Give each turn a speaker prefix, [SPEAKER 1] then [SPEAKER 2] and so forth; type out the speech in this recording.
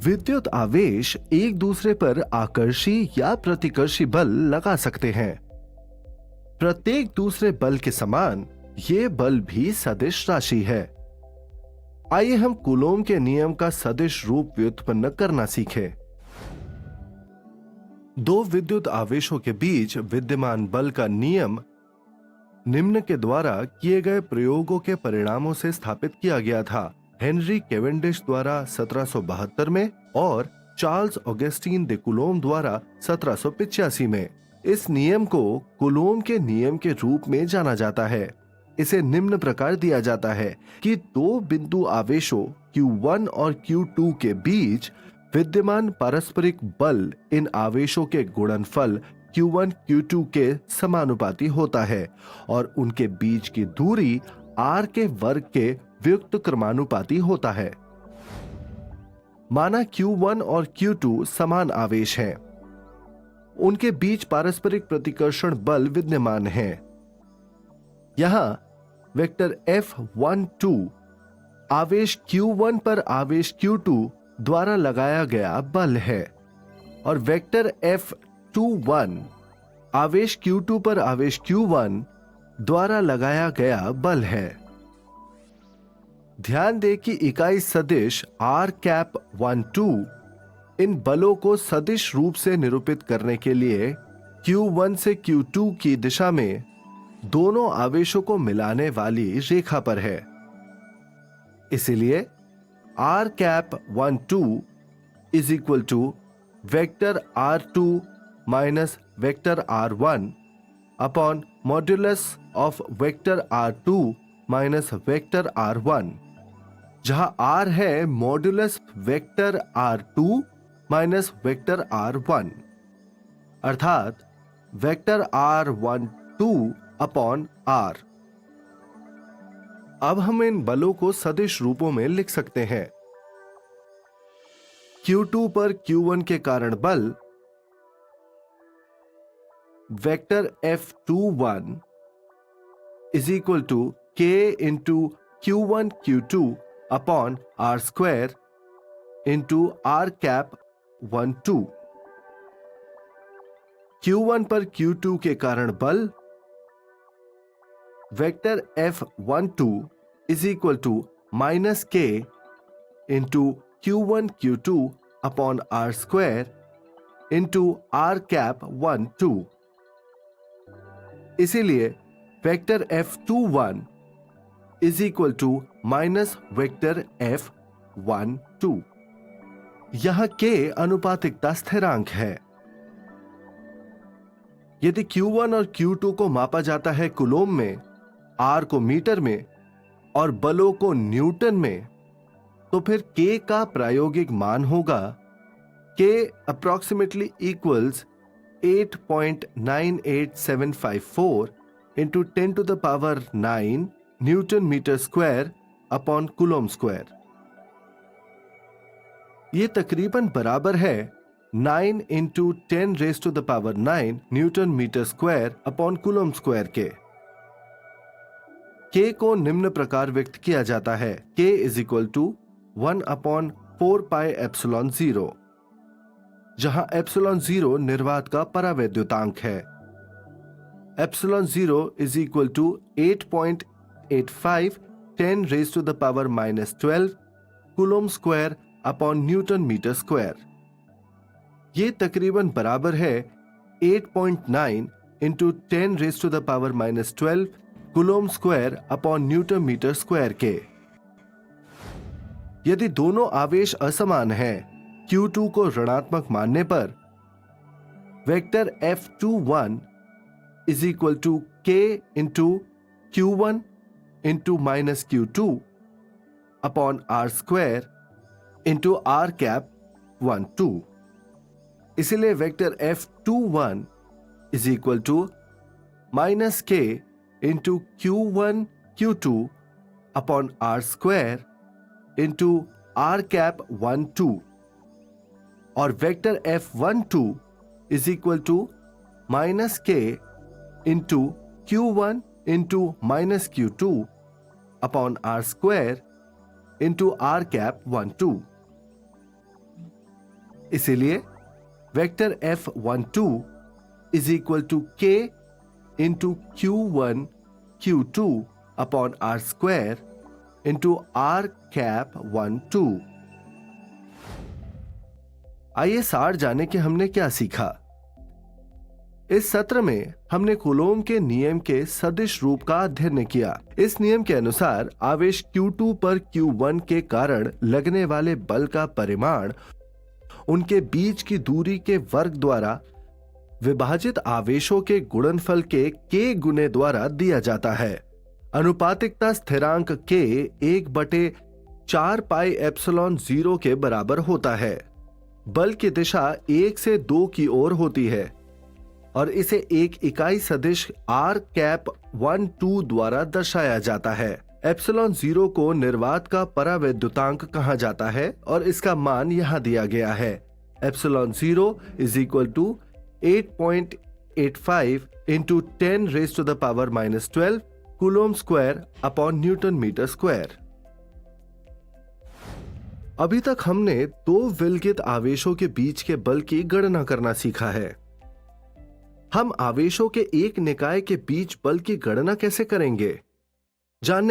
[SPEAKER 1] विद्युत आवेश एक दूसरे पर आकर्षी या प्रतिकर्षी बल लगा सकते हैं। प्रत्येक दूसरे बल के समान ये बल भी सदिश राशि है। आइए हम कूलोम के नियम का सदिश रूप व्युत्पन्न करना सीखें। दो विद्युत आवेशों के बीच विद्यमान बल का नियम निम्न के द्वारा किए गए प्रयोगों के परिणामों से स्थापित किया गया था। हेनरी केवेंडिश द्वारा 1772 में और चार्ल्स ऑगस्टीन दे कूलोम द्वारा 1785 में। इस नियम को कूलोम के नियम के रूप में जाना जाता है। इसे निम्न प्रकार दिया जाता है कि दो बिंदु आवेशों Q1 और Q2 के बीच विद्यमान पारस्परिक बल इन आवेशों के गुणनफल Q1 Q2 के समानुपाती होता है और उनके बीच की दूरी r के वर्ग के व्युक्त क्रमानुपाती होता है। माना Q1 और Q2 समान आवेश हैं। उनके बीच पारस्परिक प्रतिकर्षण बल विद्यमान है। यहां वेक्टर F12 आवेश Q1 पर आवेश Q2 द्वारा लगाया गया बल है और वेक्टर F21 आवेश Q2 पर आवेश Q1 द्वारा लगाया गया बल है। ध्यान दें कि इकाई सदिश r12 इन बलों को सदिश रूप से निरूपित करने के लिए Q1 से Q2 की दिशा में दोनों आवेशों को मिलाने वाली रेखा पर है। इसीलिए r12 is equal to vector r2 minus vector r1 upon modulus of vector r2 minus vector r1, जहां r है modulus vector r2 minus vector r1 अर्थात वेक्टर r12 अपॉन r। अब हम इन बलों को सदिश रूपों में लिख सकते हैं। Q2 पर Q1 के कारण बल vector F21 is equal to K into Q1 Q2 upon R square into R cap 12। Q1 पर Q2 के कारण बल vector F12 is equal to minus K into Q1 Q2 upon R square into R cap 12। इसीलिए vector F21 is equal to minus vector F12। यहां K अनुपातिकता स्थिरांक है। यदि Q1 और Q2 को मापा जाता है कूलोम में, R को मीटर में और बलों को न्यूटन में, तो फिर K का प्रायोगिक मान होगा K approximately equals 8.98754 into 10 to the power 9 newton metre square upon coulomb square. यह तकरीबन बराबर है 9 into 10 raise to the power 9 newton metre square upon coulomb square के। K को निम्न प्रकार व्यक्त किया जाता है K is equal to 1 upon 4 pi epsilon 0, जहां एप्सिलॉन 0 निर्वात का परावैद्युतांक है। Epsilon 0 is equal to 8.85 10 raise to the power -12 coulomb square upon newton metre square. यह तकरीबन बराबर है 8.9 into 10 raise to the power -12 coulomb square upon newton metre square के। यदि दोनों आवेश असमान हैं, Q2 को ऋणात्मक मानने पर vector F21 is equal to K into Q1 into minus Q2 upon R square into R cap 12। इसलिए vector F21 is equal to minus K into Q1 Q2 upon R square into R cap 12 और vector F12 is equal to minus K into Q1 into minus Q2 upon R square into R cap 12। इसीलिए vector F12 is equal to K into Q1 Q2 upon R square into R cap 12। आइए सार जाने कि हमने क्या सीखा। इस सत्र में हमने कूलोम के नियम के सदिश रूप का अध्ययन किया। इस नियम के अनुसार आवेश Q2 पर Q1 के कारण लगने वाले बल का परिमाण उनके बीच की दूरी के वर्ग द्वारा विभाजित आवेशों के गुणनफल के K गुने द्वारा दिया जाता है। अनुपातिकता स्थिरांक K 1/4 पाई एप्सिलॉन 0 के बराबर होता है। बल की दिशा 1 से 2 की ओर होती है और इसे एक इकाई सदिश R कैप 12 द्वारा दर्शाया जाता है। एप्सिलॉन 0 को निर्वात का परावैद्युतांक कहा जाता है और इसका मान यहां दिया गया है। Epsilon 0 is equal to 8.85 into 10⁻⁻12 coulomb square upon newton metre square. अभी तक हमने दो विलगित आवेशों के बीच के बल की गणना करना सीखा है। हम आवेशों के एक निकाय के बीच बल की गणना कैसे करेंगे, जानने